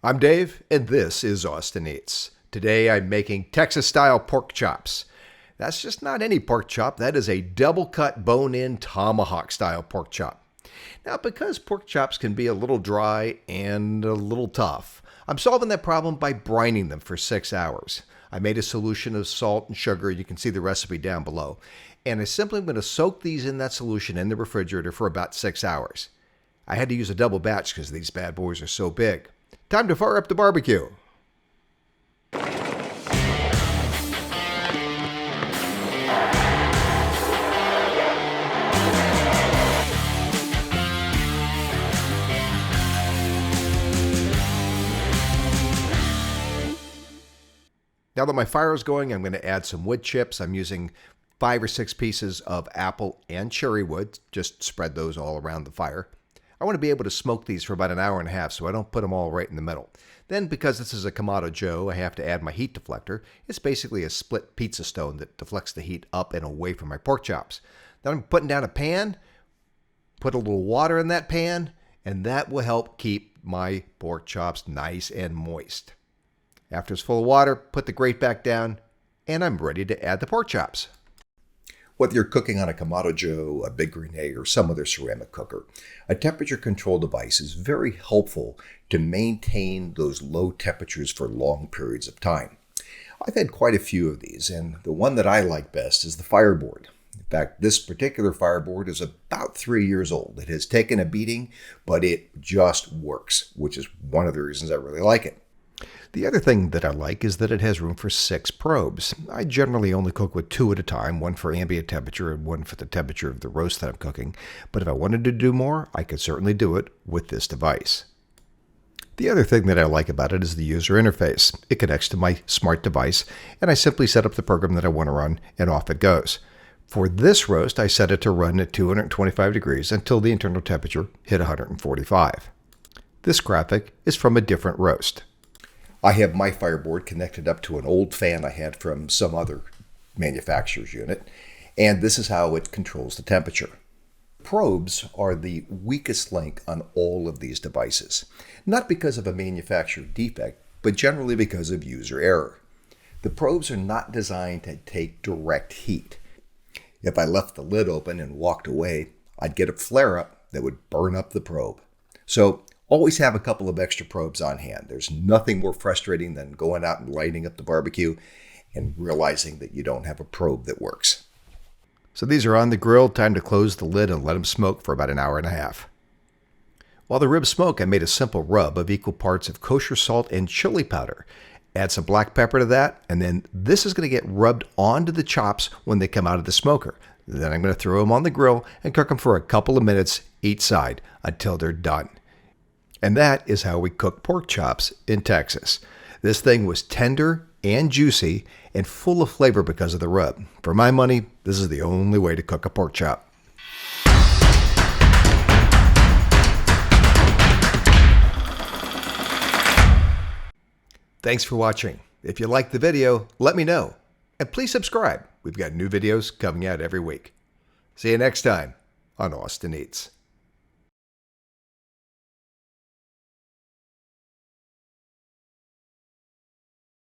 I'm Dave, and this is Austin Eats. Today I'm making Texas-style pork chops. That's just not any pork chop. That is a double-cut bone-in tomahawk-style pork chop. Now, because pork chops can be a little dry and a little tough, I'm solving that problem by brining them for 6 hours. I made a solution of salt and sugar. You can see the recipe down below. And I simply am going to soak these in that solution in the refrigerator for about 6 hours. I had to use a double batch because these bad boys are so big. Time to fire up the barbecue. Now that my fire is going, I'm going to add some wood chips. I'm using 5 or 6 pieces of apple and cherry wood. Just spread those all around the fire. I want to be able to smoke these for about an hour and a half, so I don't put them all right in the middle. Then, because this is a Kamado Joe, I have to add my heat deflector. It's basically a split pizza stone that deflects the heat up and away from my pork chops. Then I'm putting down a pan, put a little water in that pan, and that will help keep my pork chops nice and moist. After it's full of water, put the grate back down, and I'm ready to add the pork chops. Whether you're cooking on a Kamado Joe, a Big Green Egg, or some other ceramic cooker, a temperature control device is very helpful to maintain those low temperatures for long periods of time. I've had quite a few of these, and the one that I like best is the Fireboard. In fact, this particular Fireboard is about 3 years old. It has taken a beating, but it just works, which is one of the reasons I really like it. The other thing that I like is that it has room for 6 probes. I generally only cook with 2 at a time, one for ambient temperature and one for the temperature of the roast that I'm cooking. But if I wanted to do more, I could certainly do it with this device. The other thing that I like about it is the user interface. It connects to my smart device, and I simply set up the program that I want to run, and off it goes. For this roast, I set it to run at 225 degrees until the internal temperature hit 145. This graphic is from a different roast. I have my Fireboard connected up to an old fan I had from some other manufacturer's unit, and this is how it controls the temperature. Probes are the weakest link on all of these devices, not because of a manufacturer defect, but generally because of user error. The probes are not designed to take direct heat. If I left the lid open and walked away, I'd get a flare-up that would burn up the probe. So always have a couple of extra probes on hand. There's nothing more frustrating than going out and lighting up the barbecue and realizing that you don't have a probe that works. So these are on the grill. Time to close the lid and let them smoke for about an hour and a half. While the ribs smoke, I made a simple rub of equal parts of kosher salt and chili powder. Add some black pepper to that, and then this is going to get rubbed onto the chops when they come out of the smoker. Then I'm going to throw them on the grill and cook them for a couple of minutes each side until they're done. And that is how we cook pork chops in Texas. This thing was tender and juicy and full of flavor because of the rub. For my money, this is the only way to cook a pork chop. Thanks for watching. If you liked the video, let me know. And please subscribe. We've got new videos coming out every week. See you next time on Austin Eats.